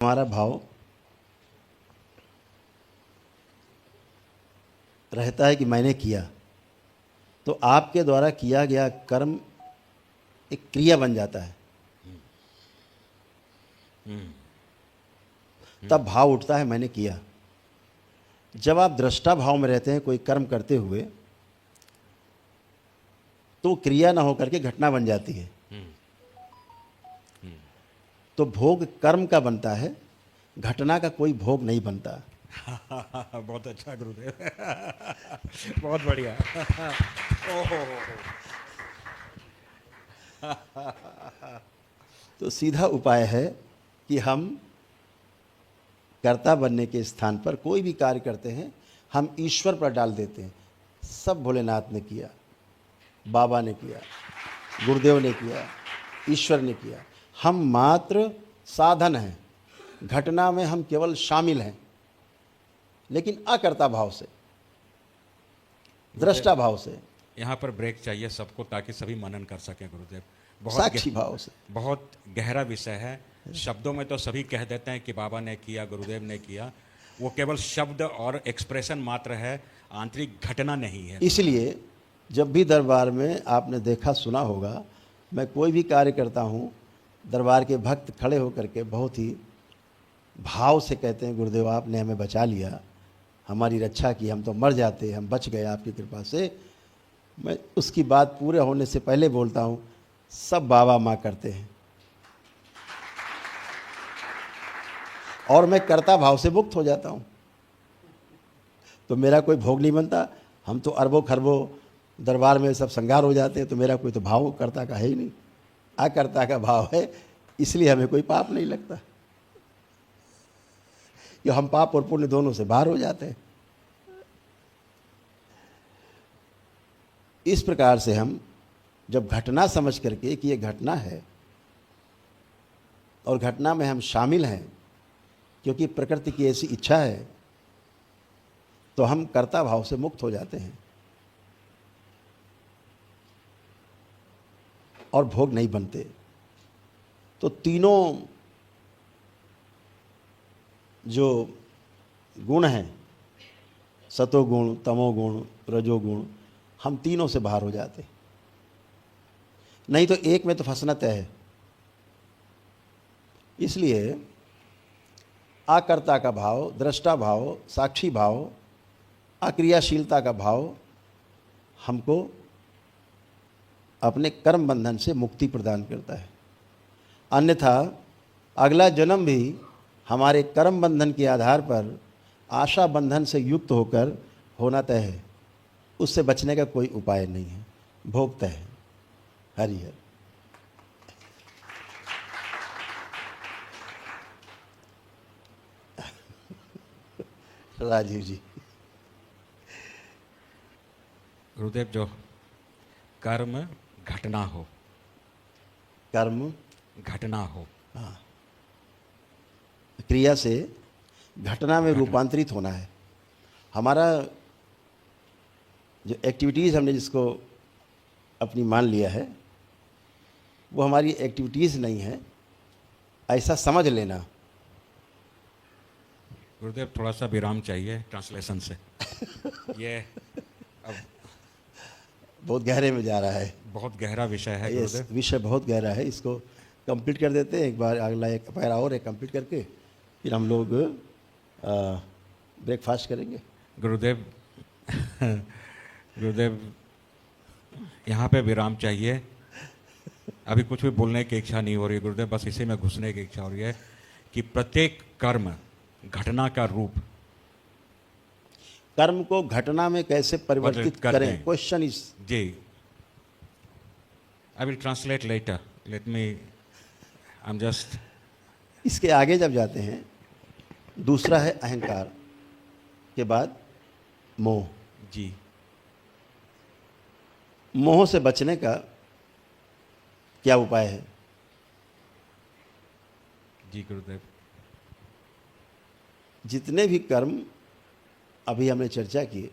हमारा भाव रहता है कि मैंने किया, तो आपके द्वारा किया गया कर्म एक क्रिया बन जाता है, तब भाव उठता है मैंने किया। जब आप दृष्टा भाव में रहते हैं कोई कर्म करते हुए, तो क्रिया ना होकर के घटना बन जाती है। तो भोग कर्म का बनता है, घटना का कोई भोग नहीं बनता। बहुत अच्छा गुरुदेव। बहुत बढ़िया। ओहो। तो सीधा उपाय है कि हम कर्ता बनने के स्थान पर कोई भी कार्य करते हैं, हम ईश्वर पर डाल देते हैं। सब भोलेनाथ ने किया, बाबा ने किया, गुरुदेव ने किया, ईश्वर ने किया। हम मात्र साधन हैं, घटना में हम केवल शामिल हैं, लेकिन अकर्ता भाव से, दृष्टा भाव से, यहाँ पर ब्रेक चाहिए सबको ताकि सभी मनन कर सकें गुरुदेव। साक्षी भाव से। बहुत गहरा विषय है। शब्दों में तो सभी कह देते हैं कि बाबा ने किया, गुरुदेव ने किया, वो केवल शब्द और एक्सप्रेशन मात्र है, आंतरिक घटना नहीं है। इसलिए जब भी दरबार में आपने देखा सुना होगा, मैं कोई भी कार्य करता हूँ, दरबार के भक्त खड़े होकर के बहुत ही भाव से कहते हैं गुरुदेव आपने हमें बचा लिया, हमारी रक्षा की, हम तो मर जाते, हम बच गए आपकी कृपा से। मैं उसकी बात पूरे होने से पहले बोलता हूँ, सब बाबा माँ करते हैं, और मैं कर्ता भाव से मुक्त हो जाता हूँ। तो मेरा कोई भोग नहीं बनता। हम तो अरबों खरबों दरबार में सब संगार हो जाते हैं, तो मेरा कोई तो भाव कर्ता का है ही नहीं, अकर्ता का भाव है। इसलिए हमें कोई पाप नहीं लगता, कि हम पाप और पुण्य दोनों से बाहर हो जाते हैं। इस प्रकार से हम जब घटना समझ करके कि ये घटना है और घटना में हम शामिल हैं क्योंकि प्रकृति की ऐसी इच्छा है, तो हम कर्ता भाव से मुक्त हो जाते हैं और भोग नहीं बनते। तो तीनों जो गुण हैं, सतोगुण, तमोगुण, रजोगुण, हम तीनों से बाहर हो जाते, नहीं तो एक में तो फंसना तय है। इसलिए आकर्ता का भाव, दृष्टा भाव, साक्षी भाव, अक्रियाशीलता का भाव हमको अपने कर्म बंधन से मुक्ति प्रदान करता है। अन्यथा अगला जन्म भी हमारे कर्म बंधन के आधार पर आशा बंधन से युक्त होकर होना तय है, उससे बचने का कोई उपाय नहीं है, भोग तय है। हरि हर। राजीव जी। गुरुदेव, जो कर्म घटना हो, कर्म घटना हो, हाँ, क्रिया से घटना में रूपांतरित होना है। हमारा जो एक्टिविटीज़ हमने जिसको अपनी मान लिया है, वो हमारी एक्टिविटीज़ नहीं है, ऐसा समझ लेना। गुरुदेव थोड़ा सा विराम चाहिए ट्रांसलेशन से। ये अब बहुत गहरे में जा रहा है, बहुत गहरा विषय है ये गुरुदेव। विषय बहुत गहरा है। इसको कंप्लीट कर देते हैं एक बार, अगला एक पैरा और एक कंप्लीट करके फिर हम लोग ब्रेकफास्ट करेंगे। गुरुदेव गुरुदेव यहाँ पे विराम चाहिए। अभी कुछ भी बोलने की इच्छा नहीं हो रही गुरुदेव, बस इसी में घुसने की इच्छा हो रही है कि प्रत्येक कर्म घटना का रूप, कर्म को घटना में कैसे परिवर्तित कर करें, दें। Question is. जी, I will translate later, let me, I am just. इसके आगे जब जाते हैं, दूसरा है अहंकार, के बाद मोह। जी, मोह से बचने का क्या उपाय है? जी गुरुदेव। जितने भी कर्म अभी हमने चर्चा किए,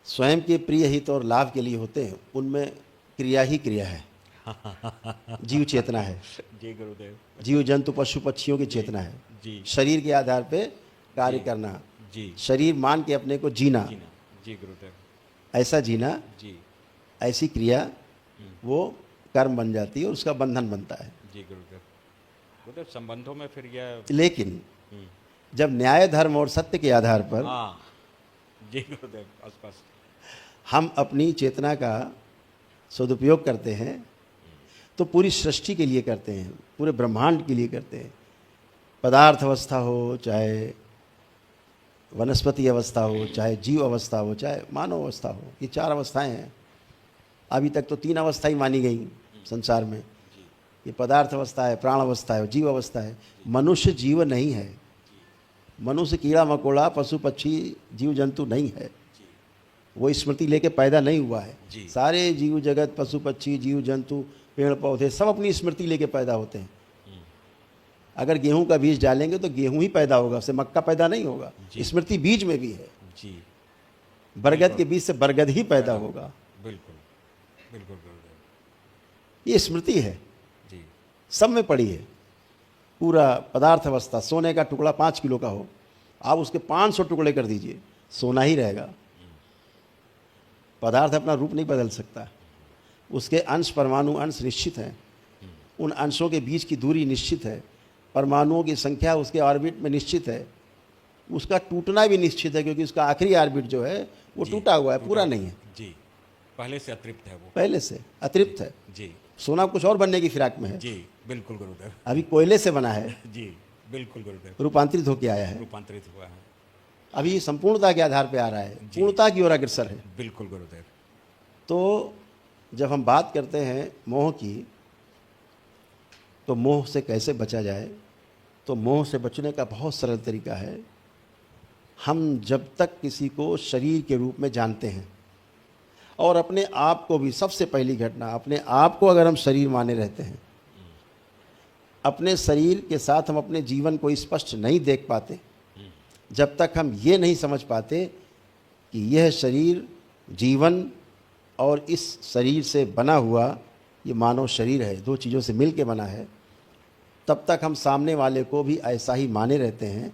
स्वयं के प्रिय हित और लाभ के लिए होते हैं, उनमें क्रिया ही क्रिया है। जीव चेतना है, जी गुरुदेव। जीव जंतु पशु पक्षियों की चेतना है। जी शरीर के आधार पे कार्य करना, जी शरीर मान के अपने को जीना, जीना, जी गुरुदेव। ऐसा जीना, जी ऐसी क्रिया वो कर्म बन जाती है और उसका बंधन बनता है। जी गुरुदेव। गुरुदेव संबंधों में फिर यह लेकिन जब न्याय धर्म और सत्य के आधार पर हाँ जी गुरुदेव स्पष्ट। हम अपनी चेतना का सदुपयोग करते हैं तो पूरी सृष्टि के लिए करते हैं, पूरे ब्रह्मांड के लिए करते हैं। पदार्थ अवस्था हो, चाहे वनस्पति अवस्था हो, चाहे जीव अवस्था हो, चाहे मानव अवस्था हो, ये चार अवस्थाएं हैं। अभी तक तो तीन अवस्था ही मानी गई संसार में, ये पदार्थ अवस्था है, प्राण अवस्था है, जीव अवस्था है। मनुष्य जीव नहीं है, मनुष्य कीड़ा मकोड़ा पशु पक्षी जीव जंतु नहीं है, वो स्मृति लेके पैदा नहीं हुआ है। सारे जीव जगत पशु पक्षी जीव जंतु पेड़ पौधे सब अपनी स्मृति लेके पैदा होते हैं। अगर गेहूं का बीज डालेंगे तो गेहूं ही पैदा होगा, उससे मक्का पैदा नहीं होगा। स्मृति बीज में भी है जी। बरगद के बीज से बरगद ही पैदा होगा। बिल्कुल बिल्कुल गुरुदेव। ये स्मृति है, जी सब में पड़ी है। पूरा पदार्थ अवस्था, सोने का टुकड़ा 5 किलो का हो, आप उसके 500 टुकड़े कर दीजिए, सोना ही रहेगा। पदार्थ अपना रूप नहीं बदल सकता, उसके अंश परमाणु अंश निश्चित हैं, उन अंशों के बीच की दूरी निश्चित है, परमाणुओं की संख्या उसके ऑर्बिट में निश्चित है, उसका टूटना भी निश्चित है, क्योंकि उसका आखिरी ऑर्बिट जो है वो टूटा हुआ है, पूरा नहीं है। जी पहले से अतृप्त है वो, पहले से अतृप्त है। जी सोना कुछ और बनने की फिराक में है, जी बिल्कुल गुरुदेव। अभी कोयले से बना है, जी बिल्कुल गुरुदेव। रूपांतरित होकर आया है, रूपांतरित हुआ है, अभी संपूर्णता के आधार पर आ रहा है, पूर्णता की ओर अग्रसर है। बिल्कुल गुरुदेव। तो जब हम बात करते हैं मोह की, तो मोह से कैसे बचा जाए, तो मोह से बचने का बहुत सरल तरीका है। हम जब तक किसी को शरीर के रूप में जानते हैं और अपने आप को भी, सबसे पहली घटना, अपने आप को अगर हम शरीर माने रहते हैं, अपने शरीर के साथ हम अपने जीवन को स्पष्ट नहीं देख पाते, जब तक हम ये नहीं समझ पाते कि यह शरीर जीवन और इस शरीर से बना हुआ ये मानव शरीर है, दो चीज़ों से मिल के बना है, तब तक हम सामने वाले को भी ऐसा ही माने रहते हैं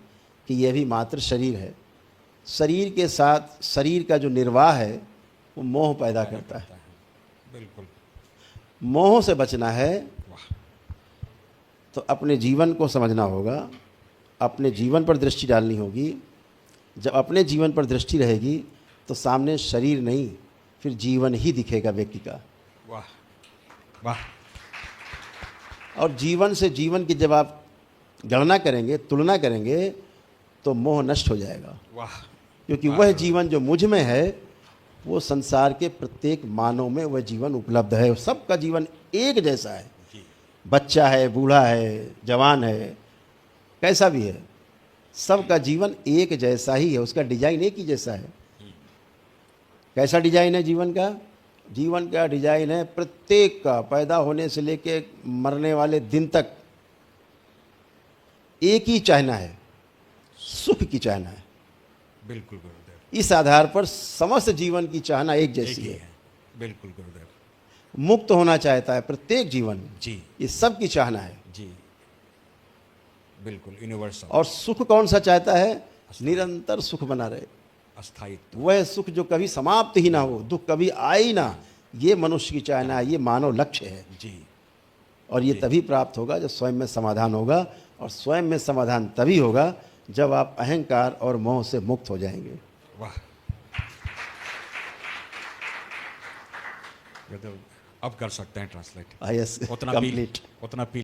कि यह भी मात्र शरीर है। शरीर के साथ शरीर का जो निर्वाह है वो मोह पैदा करता है। बिल्कुल। मोह से बचना है वाह। तो अपने जीवन को समझना होगा, अपने जीवन पर दृष्टि डालनी होगी। जब अपने जीवन पर दृष्टि रहेगी तो सामने शरीर नहीं, फिर जीवन ही दिखेगा व्यक्ति का। वाह वाह। और जीवन से जीवन की जब आप गणना करेंगे, तुलना करेंगे, तो मोह नष्ट हो जाएगा। वाह। क्योंकि वह जीवन जो मुझ में है वो संसार के प्रत्येक मानव में वह जीवन उपलब्ध है। सबका जीवन एक जैसा है, बच्चा है, बूढ़ा है, जवान है, कैसा भी है, सबका जीवन एक जैसा ही है, उसका डिजाइन एक ही जैसा है। कैसा डिजाइन है जीवन का? जीवन का डिजाइन है प्रत्येक का पैदा होने से लेके मरने वाले दिन तक एक ही चाहना है, सुख की चाहना है। बिल्कुल गुरुदेव। इस आधार पर समस्त जीवन की चाहना एक जैसी एक ही है। बिल्कुल गुरुदेव। मुक्त होना चाहता है प्रत्येक जीवन, जी ये सब की चाहना है। जी बिल्कुल यूनिवर्सल। और सुख कौन सा चाहता है? निरंतर सुख बना रहे, अस्थायित्व। वह सुख जो कभी समाप्त ही ना हो, दुख कभी आए ही ना, ये मनुष्य की चाहना है, ये मानव लक्ष्य है। जी और ये तभी प्राप्त होगा जब स्वयं में समाधान होगा, और स्वयं में समाधान तभी होगा जब आप अहंकार और मोह से मुक्त हो जाएंगे। वाह। गुरुदेव अब कर सकते हैं ट्रांसलेट। यस, उतना कंप्लीट। उतना